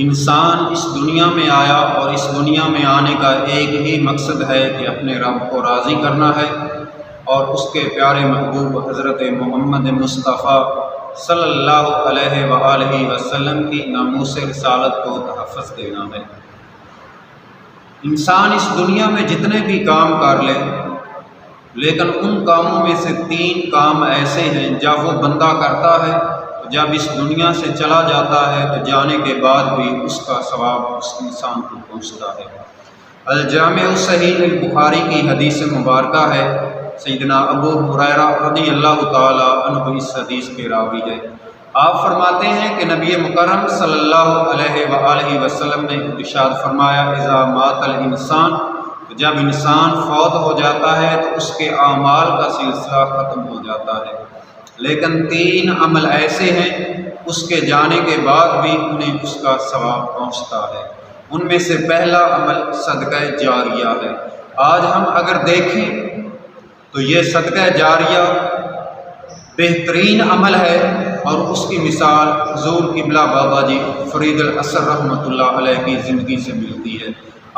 انسان اس دنیا میں آیا اور اس دنیا میں آنے کا ایک ہی مقصد ہے کہ اپنے رب کو راضی کرنا ہے اور اس کے پیارے محبوب حضرت محمد مصطفیٰ صلی اللہ علیہ وآلہ وسلم کی ناموس رسالت کو تحفظ دینا ہے۔ انسان اس دنیا میں جتنے بھی کام کر لے، لیکن ان کاموں میں سے 3 کام ایسے ہیں جب وہ بندہ کرتا ہے، جب اس دنیا سے چلا جاتا ہے تو جانے کے بعد بھی اس کا ثواب اس انسان کو پہنچتا ہے۔ الجامع الصحیح البخاری کی حدیث مبارکہ ہے، سیدنا ابو ہریرہ رضی اللہ تعالی عنہ اس حدیث کے راوی ہے۔ آپ فرماتے ہیں کہ نبی مکرم صلی اللہ علیہ وآلہ وسلم نے ارشاد فرمایا، اذا مات الانسان، جب انسان فوت ہو جاتا ہے تو اس کے اعمال کا سلسلہ ختم ہو جاتا ہے، لیکن 3 عمل ایسے ہیں اس کے جانے کے بعد بھی انہیں اس کا ثواب پہنچتا ہے۔ ان میں سے پہلا عمل صدقہ جاریہ ہے۔ آج ہم اگر دیکھیں تو یہ صدقہ جاریہ بہترین عمل ہے، اور اس کی مثال حضور قبلہ بابا جی فرید الاثر رحمۃ اللہ علیہ کی زندگی سے ملتی ہے۔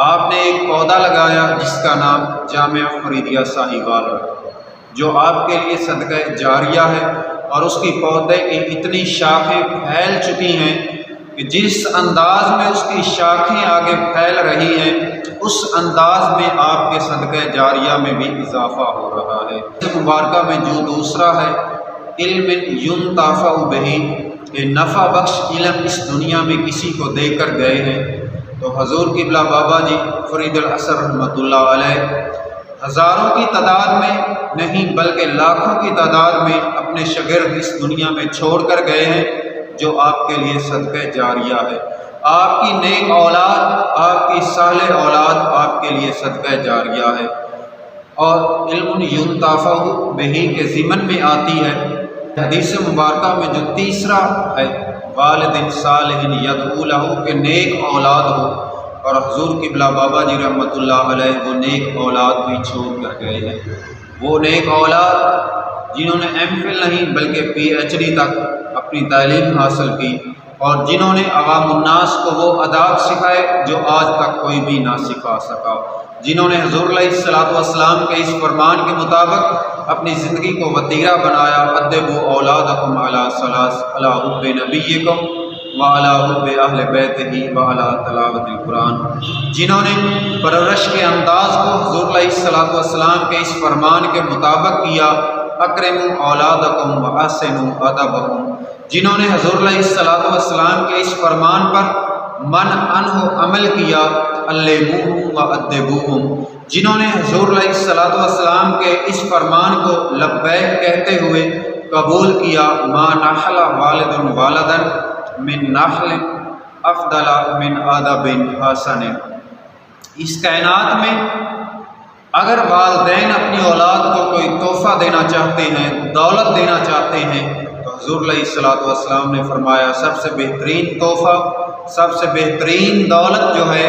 آپ نے ایک پودا لگایا جس کا نام جامعہ فریدیہ ساہیوال ہے، جو آپ کے لیے صدقہ جاریہ ہے، اور اس کی پودے کی اتنی شاخیں پھیل چکی ہیں کہ جس انداز میں اس کی شاخیں آگے پھیل رہی ہیں، اس انداز میں آپ کے صدقہ جاریہ میں بھی اضافہ ہو رہا ہے۔ اس مبارکہ میں جو دوسرا ہے، علم ینتفع بہ، کہ نفع بخش علم اس دنیا میں کسی کو دے کر گئے ہیں، تو حضور قبلہ بابا جی فرید الاثر رحمۃ اللہ علیہ ہزاروں کی تعداد میں نہیں بلکہ لاکھوں کی تعداد میں اپنے شاگرد اس دنیا میں چھوڑ کر گئے ہیں، جو آپ کے لیے صدقہ جاریہ ہے۔ آپ کی نیک اولاد، آپ کی صالح اولاد آپ کے لیے صدقہ جاریہ ہے۔ اور علم ینتفع بہ کے ضمن میں آتی ہے حدیث مبارکہ میں جو تیسرا ہے، والد صالح یدعو لہ، کہ نیک اولاد ہو، اور حضور قبلہ بابا جی رحمۃ اللہ علیہ وہ نیک اولاد بھی چھوڑ کر گئے ہیں۔ وہ نیک اولاد جنہوں نے MPhil نہیں بلکہ PhD تک اپنی تعلیم حاصل کی، اور جنہوں نے عوام الناس کو وہ آداب سکھائے جو آج تک کوئی بھی نہ سکھا سکا، جنہوں نے حضور علیہ الصلوۃ والسلام کے اس فرمان کے مطابق اپنی زندگی کو وتیرہ بنایا، ادبوا اولادکم علی حب نبیکم وعلی حب اہل بیتہ وعلی تلاوت القرآن، جنہوں نے پرورش کے انداز کو حضور علیہ الصلوۃ والسلام کے اس فرمان کے مطابق کیا، اکرموا اولادکم واحسنوا ادبہم، جنہوں نے حضور علیہ الصلوۃ والسلام کے اس فرمان پر من انہ عمل کیا، علموہم وادبوہم، جنہوں نے حضور علیہ الصلوۃ والسلام کے اس فرمان کو لبیک کہتے ہوئے قبول کیا، ما نحل والد والدا من نحل افضل من ادب حسن۔ اس کائنات میں اگر والدین اپنی اولاد کو کوئی تحفہ دینا چاہتے ہیں، دولت دینا چاہتے ہیں، تو حضور علیہ الصلوۃ والسلام نے فرمایا سب سے بہترین تحفہ، سب سے بہترین دولت جو ہے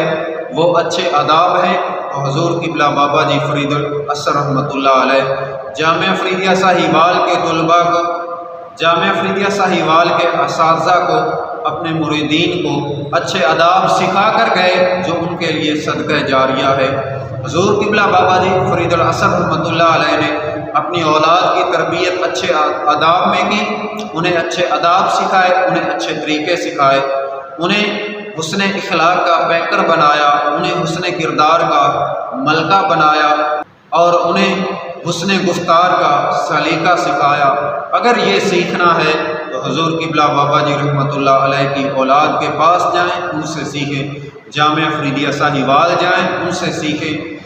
وہ اچھے آداب ہیں۔ تو حضور قبلہ بابا جی فرید الاثر رحمۃ اللہ علیہ جامعہ فریدیہ ساہیوال کے طلباء کو، جامعہ فریدیہ ساہیوال کے اساتذہ کو، اپنے مریدین کو اچھے آداب سکھا کر گئے جو ان کے لیے صدقہ جاریہ ہے۔ حضور قبلہ بابا جی فرید الاثر رحمۃ اللہ علیہ نے اپنی اولاد کی تربیت اچھے آداب میں کی، انہیں اچھے آداب سکھائے، انہیں اچھے طریقے سکھائے، انہیں حسن اخلاق کا پیکر بنایا، انہیں حسن کردار کا ملکہ بنایا، اور انہیں حسن گفتار کا سلیقہ سکھایا۔ اگر یہ سیکھنا ہے تو حضور قبلہ بابا جی رحمۃ اللہ علیہ کی اولاد کے پاس جائیں، ان سے سیکھیں، جامعہ فریدیہ ساہیوال جائیں، ان سے سیکھیں۔